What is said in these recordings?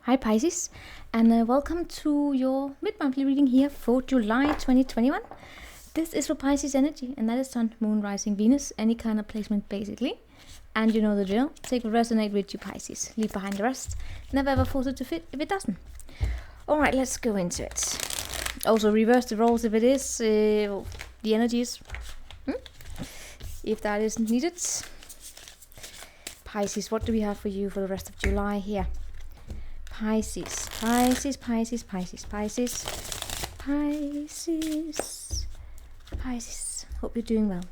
Hi Pisces, and welcome to your mid-monthly reading here for July 2021. This is for Pisces energy, and that is Sun, Moon, Rising, Venus, any kind of placement basically. And you know the drill, take what resonate with you Pisces, leave behind the rest, never ever force it to fit if it doesn't. Alright, let's go into it. Also reverse the roles if it is, the energies, if that is needed. Pisces, what do we have for you for the rest of July here? Pisces, Pisces, Pisces, Pisces, Pisces, Pisces, Pisces. Hope you're doing well.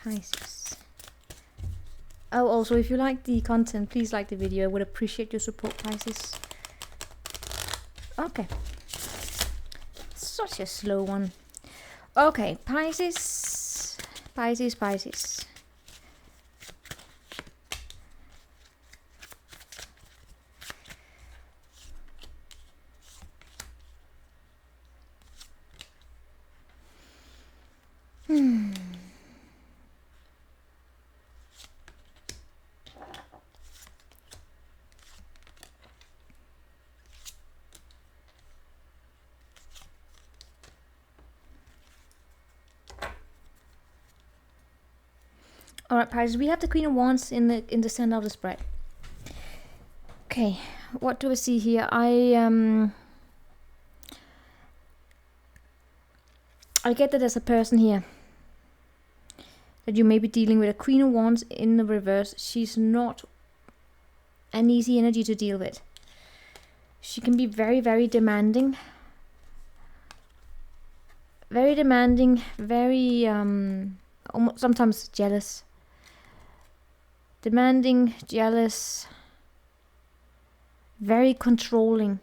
Pisces. Oh, also, if you like the content, please like the video. I would appreciate your support, Pisces. Okay. Such a slow one. Okay, Pisces, Pisces, Pisces. Alright, Pisces, we have the Queen of Wands in the center of the spread. Okay, what do I see here? I get that there's a person here that you may be dealing with. A Queen of Wands in the reverse. She's not an easy energy to deal with. She can be very, very demanding. Very demanding, very sometimes jealous. Demanding, jealous, very controlling.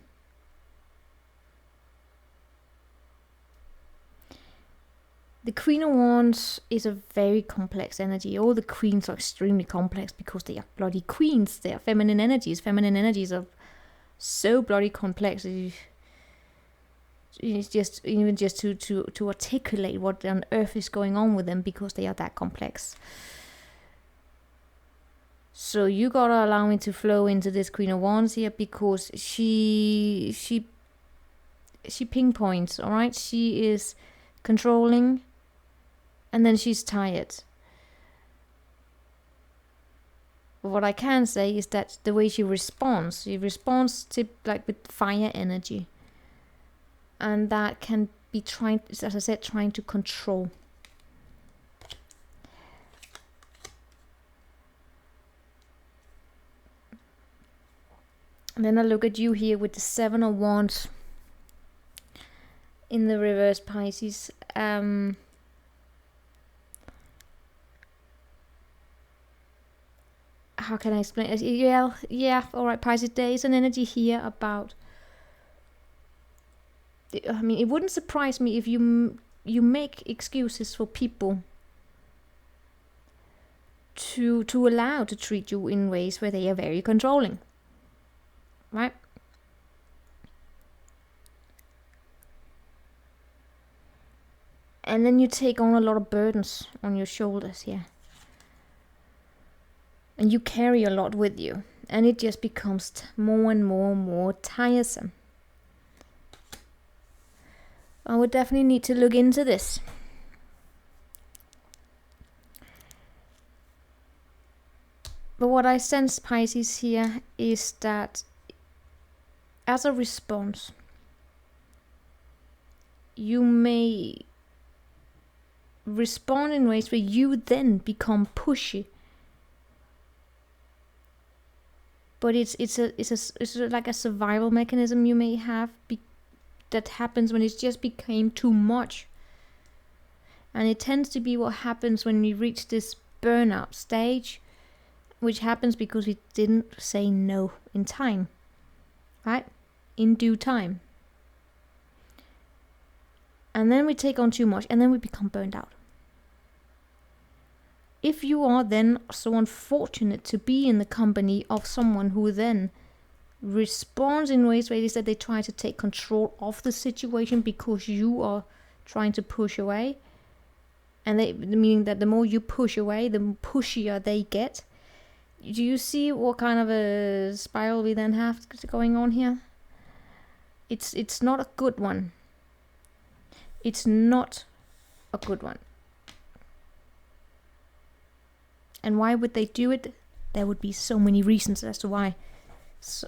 The Queen of Wands is a very complex energy. All the queens are extremely complex because they are bloody queens. They are feminine energies. Feminine energies are so bloody complex. It's just even just to articulate what on earth is going on with them because they are that complex. So you gotta allow me to flow into this Queen of Wands here because she pinpoints, all right? She is controlling, and then she's tired. But what I can say is that the way she responds to like with fire energy, and that can be trying, as I said, trying to control. And then I look at you here with the Seven of Wands in the reverse, Pisces. How can I explain it? Yeah, alright, Pisces, there is an energy here about... I mean, it wouldn't surprise me if you make excuses for people to allow to treat you in ways where they are very controlling. Right? And then you take on a lot of burdens on your shoulders here. And you carry a lot with you. And it just becomes more and more tiresome. I would definitely need to look into this. But what I sense, Pisces, here is that as a response, you may respond in ways where you then become pushy. But it's like a survival mechanism you may have that happens when it just became too much. And it tends to be what happens when we reach this burnout stage, which happens because we didn't say no in time. Right? In due time. And then we take on too much, and then we become burned out. If you are then so unfortunate to be in the company of someone who then responds in ways where it is that they try to take control of the situation because you are trying to push away, and meaning that the more you push away, the pushier they get, do you see what kind of a spiral we then have going on here? It's not a good one. It's not a good one. And why would they do it? There would be so many reasons as to why. So,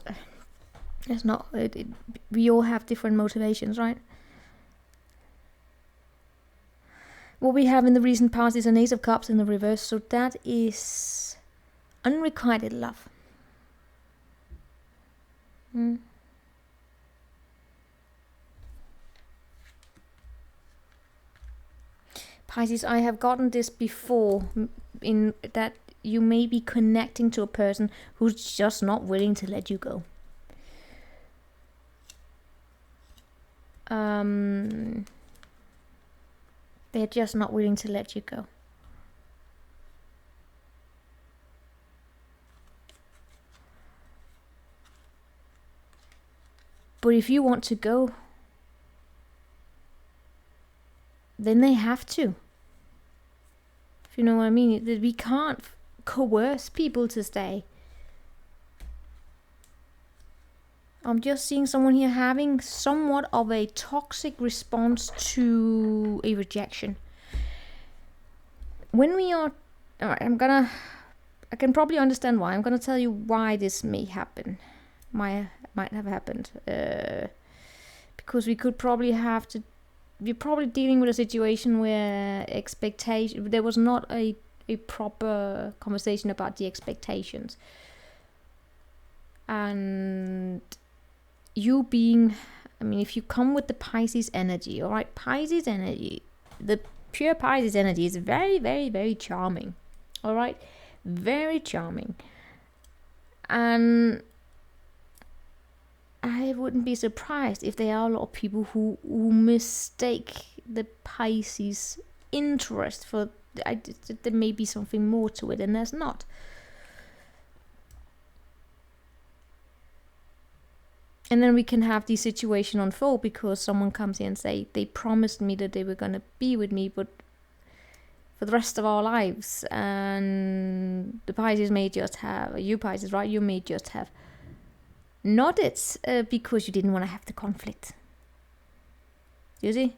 it's not. We all have different motivations, right? What we have in the recent past is an Ace of Cups in the reverse, so that is unrequited love. Pisces, I have gotten this before, in that you may be connecting to a person who's just not willing to let you go. They're just not willing to let you go. But if you want to go, then they have to. If you know what I mean. We can't coerce people to stay. I'm just seeing someone here having somewhat of a toxic response to a rejection. When we are... Alright, I can probably understand why. I'm gonna tell you why this may happen. Might have happened. Because we could probably have to... We're probably dealing with a situation where there was not a proper conversation about the expectations. And you being, I mean, if you come with the Pisces energy, all right, Pisces energy, the pure Pisces energy is very, very, very charming, all right, very charming. And I wouldn't be surprised if there are a lot of people who mistake the Pisces interest for, there may be something more to it, and there's not. And then we can have the situation unfold because someone comes in and say, they promised me that they were going to be with me, but for the rest of our lives. And the Pisces may just have, you Pisces, right? You may just have nodded because you didn't want to have the conflict. You see?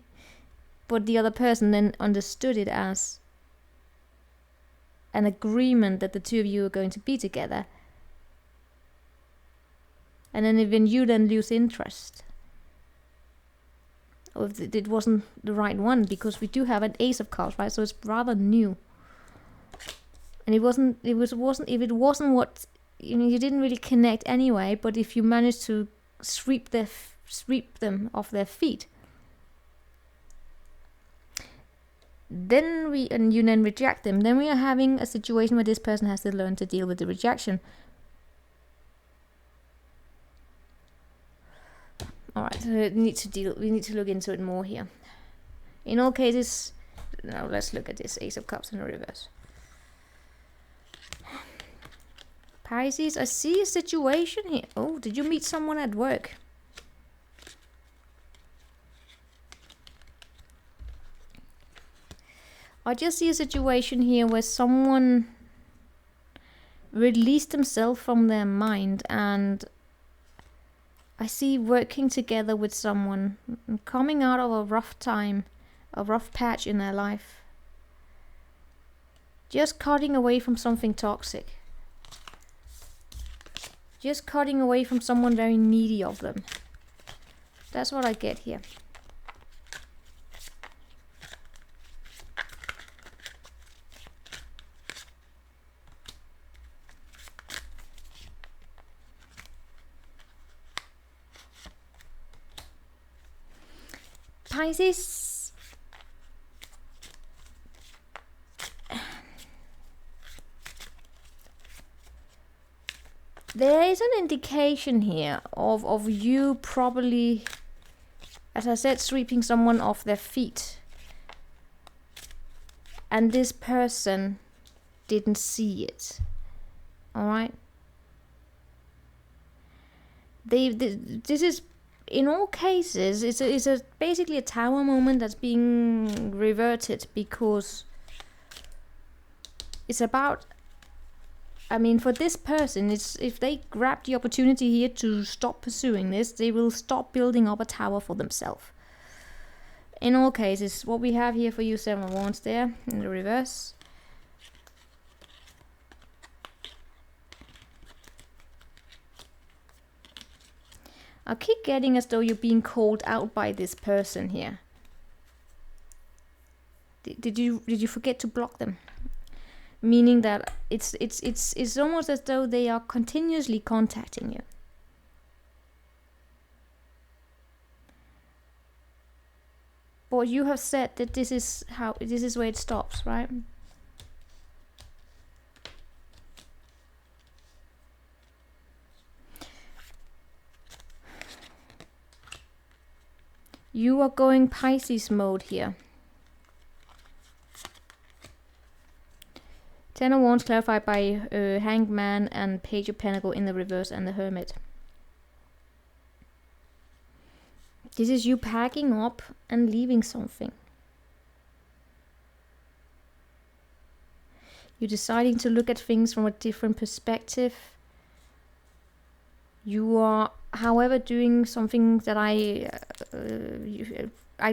But the other person then understood it as an agreement that the two of you are going to be together. And then even you then lose interest, or if it wasn't the right one, because we do have an Ace of Cups, right? So it's rather new. And if it wasn't what, you know, you didn't really connect anyway. But if you managed to sweep them off their feet, then you then reject them. Then we are having a situation where this person has to learn to deal with the rejection. Alright, so we need to look into it more here. In all cases, now let's look at this Ace of Cups in the reverse. Pisces, I see a situation here. Oh, did you meet someone at work? I just see a situation here where someone released themselves from their mind, and I see working together with someone, coming out of a rough time, a rough patch in their life. Just cutting away from something toxic. Just cutting away from someone very needy of them. That's what I get here. Pisces, there is an indication here of you probably, as I said, sweeping someone off their feet, and this person didn't see it. All right, this is, in all cases, it's basically a tower moment that's being reverted, because it's about I mean, for this person, it's if they grab the opportunity here to stop pursuing this, they will stop building up a tower for themselves. In all cases, what we have here for you, 7 of Wands there, in the reverse. I keep getting as though you're being called out by this person here. Did you forget to block them? Meaning that it's almost as though they are continuously contacting you. But you have said that this is where it stops, right? You are going Pisces mode here. 10 of Wands clarified by Hanged Man and Page of Pentacles in the reverse and the Hermit. This is you packing up and leaving something. You're deciding to look at things from a different perspective. You are, however, doing something that I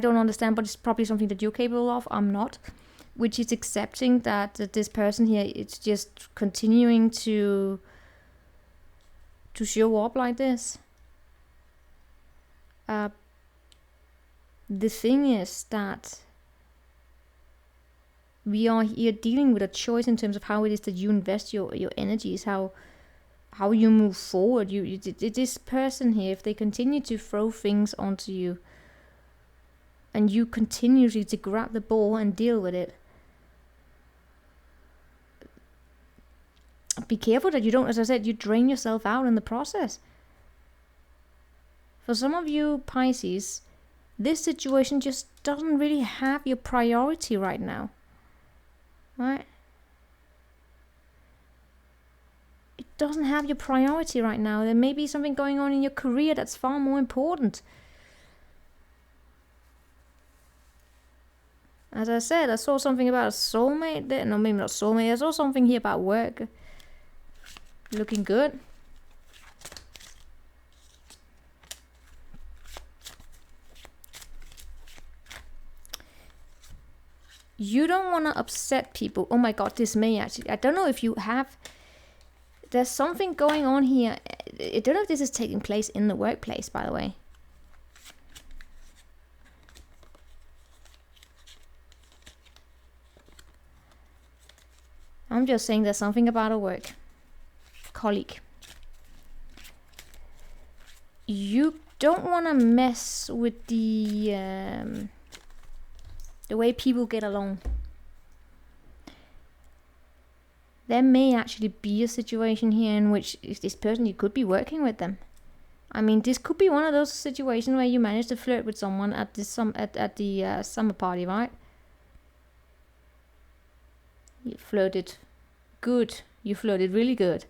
don't understand, but it's probably something that you're capable of. I'm not. Which is accepting that this person here, it's just continuing to show up like this. The thing is that we are here dealing with a choice in terms of how it is that you invest your energies, how you move forward. This person here, if they continue to throw things onto you and you continuously to grab the ball and deal with it, be careful that you don't, as I said, you drain yourself out in the process. For some of you Pisces, this situation just doesn't really have your priority right now, right? It doesn't have your priority right now. There may be something going on in your career that's far more important. As I said, I saw something about a soulmate there. No, maybe not soulmate. I saw something here about work. Looking good. You don't want to upset people. Oh my god, this may actually... I don't know if you have... There's something going on here. I don't know if this is taking place in the workplace, by the way. I'm just saying there's something about a work colleague. You don't want to mess with the way people get along. There may actually be a situation here in which if this person, you could be working with them. I mean, this could be one of those situations where you manage to flirt with someone at the summer party, right? You flirted good. You flirted really good.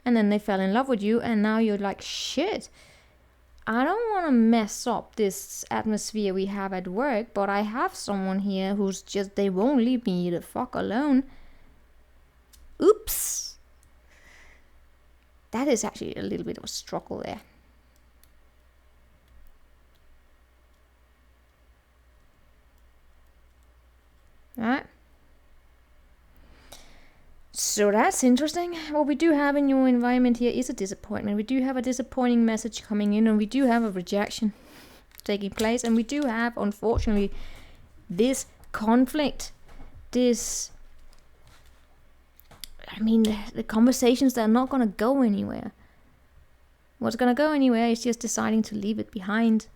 And then they fell in love with you, and now you're like, shit, I don't want to mess up this atmosphere we have at work, but I have someone here who's just, they won't leave me the fuck alone. Oops. That is actually a little bit of a struggle there. Alright. So that's interesting. What we do have in your environment here is a disappointment. We do have a disappointing message coming in, and we do have a rejection taking place, and we do have, unfortunately, this conflict. This... I mean, the conversations that are not going to go anywhere. What's going to go anywhere is just deciding to leave it behind.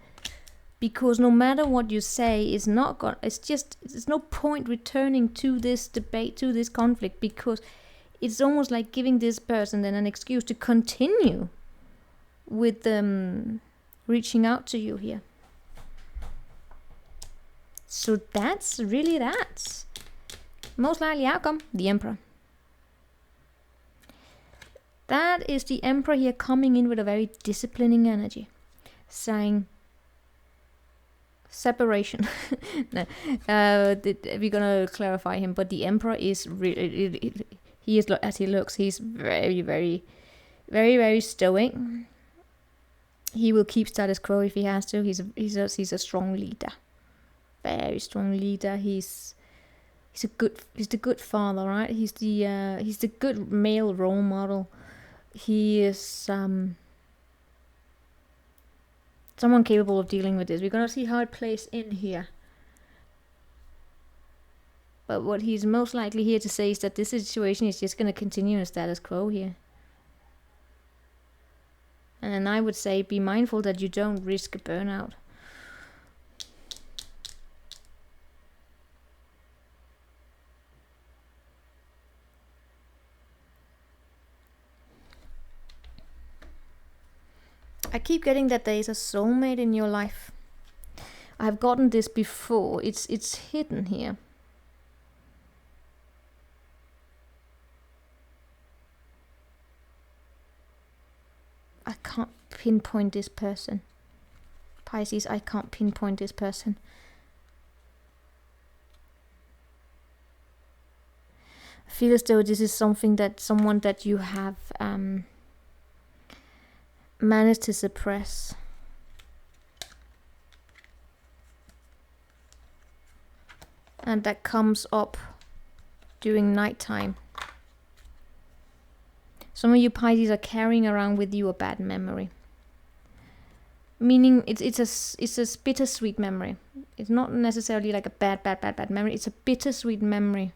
Because no matter what you say, it's not going. It's just, there's no point returning to this debate, to this conflict, because it's almost like giving this person then an excuse to continue with reaching out to you here. So that's really that. Most likely outcome, the Emperor. That is the Emperor here coming in with a very disciplining energy, saying separation. No, we're gonna clarify him, but the Emperor is really, he He is, as he looks, he's very, very, very, very stoic. He will keep status quo if he has to. He's a strong leader, very strong leader. He's the good father, right? He's the good male role model. He is someone capable of dealing with this. We're gonna see how it plays in here. But what he's most likely here to say is that this situation is just gonna continue in status quo here. And then I would say be mindful that you don't risk a burnout. I keep getting that there is a soulmate in your life. I've gotten this before. It's hidden here. I can't pinpoint this person. Pisces, I can't pinpoint this person. I feel as though this is someone that you have managed to suppress. And that comes up during nighttime. Some of you Pisces are carrying around with you a bad memory. Meaning it's a bittersweet memory. It's not necessarily like a bad memory. It's a bittersweet memory.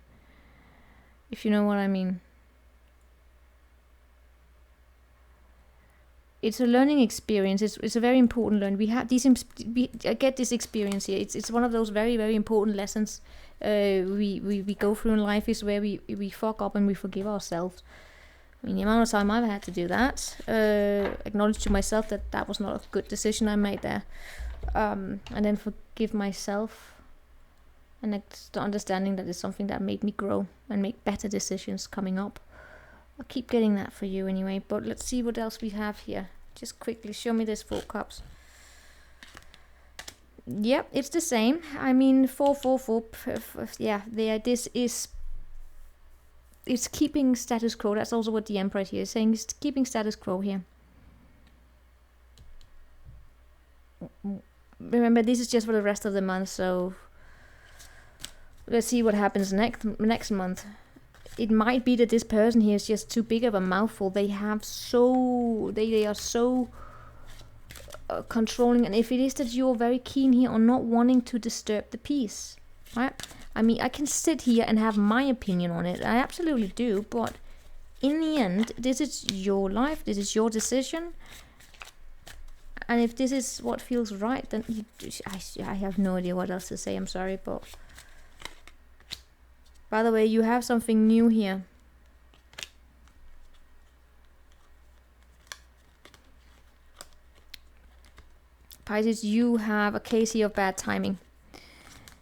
If you know what I mean. It's a learning experience. It's a very important learning. We have these. I get this experience here. It's one of those very, very important lessons we go through in life. Is where we fuck up and we forgive ourselves. I mean, the amount of time I've had to do that, acknowledge to myself that was not a good decision I made there, and then forgive myself, and the understanding that it's something that made me grow and make better decisions coming up. I'll keep getting that for you anyway, but let's see what else we have here. Just quickly show me this 4 cups. Yep, it's the same. I mean, 4, 4, 4. Yeah, this is. It's keeping status quo. That's also what the Emperor here is saying. It's keeping status quo here. Remember, this is just for the rest of the month, so let's see what happens next month. It might be that this person here is just too big of a mouthful. They are so controlling, and if it is that you're very keen here on not wanting to disturb the peace, right? I mean, I can sit here and have my opinion on it. I absolutely do. But in the end, this is your life. This is your decision. And if this is what feels right, then I have no idea what else to say. I'm sorry, but... By the way, you have something new here. Pisces, you have a case here of bad timing.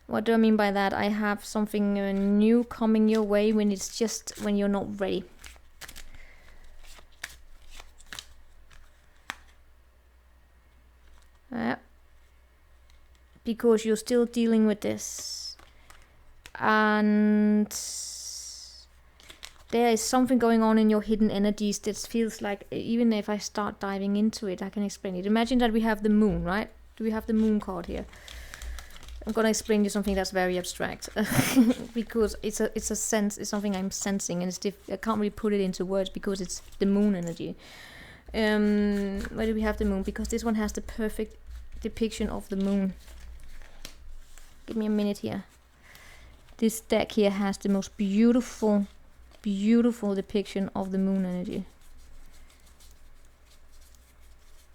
What do I mean by that? I have something new coming your way when you're not ready. Because you're still dealing with this. And there is something going on in your hidden energies that feels like, even if I start diving into it, I can explain it. Imagine that we have the moon, right? Do we have the moon card here? I'm gonna explain you something that's very abstract because it's a sense. It's something I'm sensing, and I can't really put it into words because it's the moon energy. Where do we have the moon? Because this one has the perfect depiction of the moon. Give me a minute here. This deck here has the most beautiful depiction of the moon energy.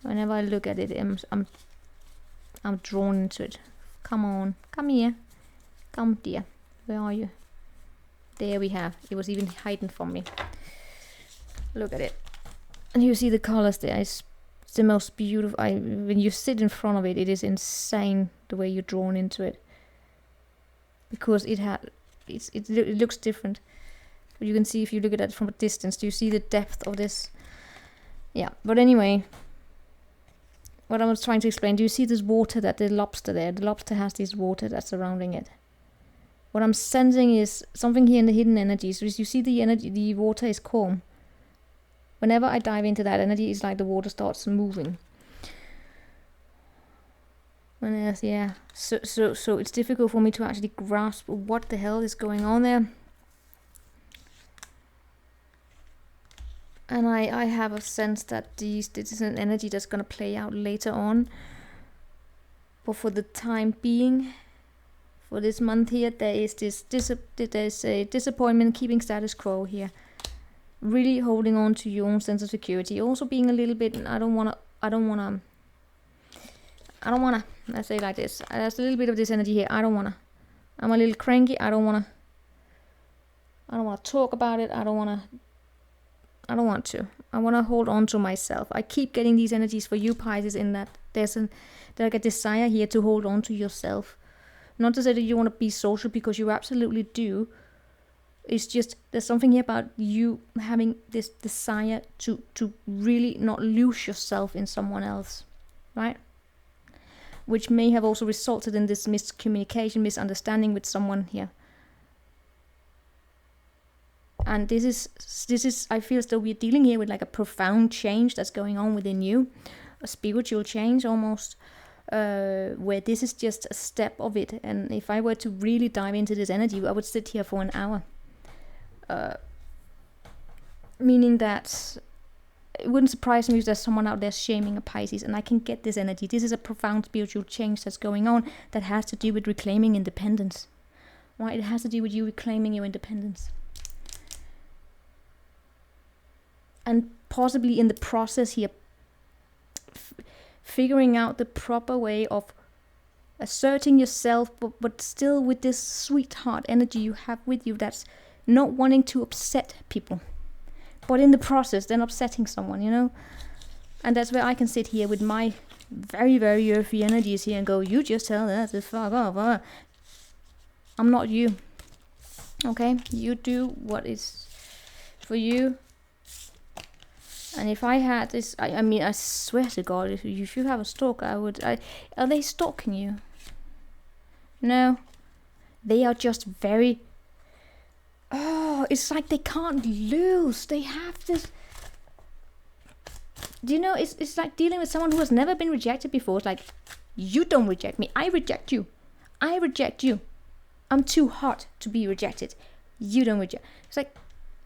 Whenever I look at it, I'm drawn into it. Come on, come here. Come, dear. Where are you? There we have. It was even hidden from me. Look at it. And you see the colors there. It's the most beautiful. When you sit in front of it, it is insane the way you're drawn into it. Because it looks different. But you can see if you look at it from a distance. Do you see the depth of this? Yeah, but anyway... What I was trying to explain, do you see this water that the lobster there? The lobster has this water that's surrounding it. what I'm sensing is something here in the hidden energies. So you see the energy, the water is calm. Whenever I dive into that energy, it's like the water starts moving. And yeah, so it's difficult for me to actually grasp what the hell is going on there. And I have a sense that this is an energy that's going to play out later on. But for the time being, for this month here, there is there's a disappointment, keeping status quo here. Really holding on to your own sense of security. Also being a little bit, I don't wanna, let's say it like this. There's a little bit of this energy here. I'm a little cranky. I don't wanna talk about it. I want to. I want to hold on to myself. I keep getting these energies for you, Pisces, in that there's like a desire here to hold on to yourself. Not to say that you want to be social, because you absolutely do. It's just there's something here about you having this desire to really not lose yourself in someone else, right? Which may have also resulted in this miscommunication, misunderstanding with someone here. And this is I feel as though we're dealing here with like a profound change that's going on within you, a spiritual change almost, where this is just a step of it. And if I were to really dive into this energy, I would sit here for an hour. Meaning that it wouldn't surprise me if there's someone out there shaming a Pisces, and I can get this energy. This is a profound spiritual change that's going on that has to do with reclaiming independence, right? It has to do with you reclaiming your independence. And possibly in the process here, figuring out the proper way of asserting yourself, but still with this sweetheart energy you have with you, that's not wanting to upset people, but in the process then upsetting someone, you know. And that's where I can sit here with my very, very earthy energies here and go, you just tell that to fuck off. I'm not you. Okay? You do what is for you. And if I had this, I mean, I swear to God, if you have a stalker, are they stalking you? No. They are just very, it's like they can't lose. They have this, do you know, it's like dealing with someone who has never been rejected before. It's like, you don't reject me, I reject you. I reject you. I'm too hot to be rejected. You don't reject. It's like,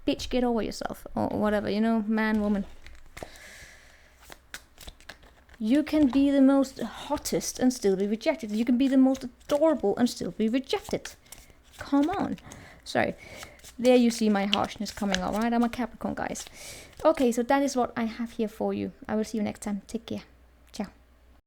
bitch, get over yourself, or whatever, you know, man, woman. You can be the most hottest and still be rejected. You can be the most adorable and still be rejected. Come on. Sorry. There you see my harshness coming out, right? I'm a Capricorn, guys. Okay, so that is what I have here for you. I will see you next time. Take care.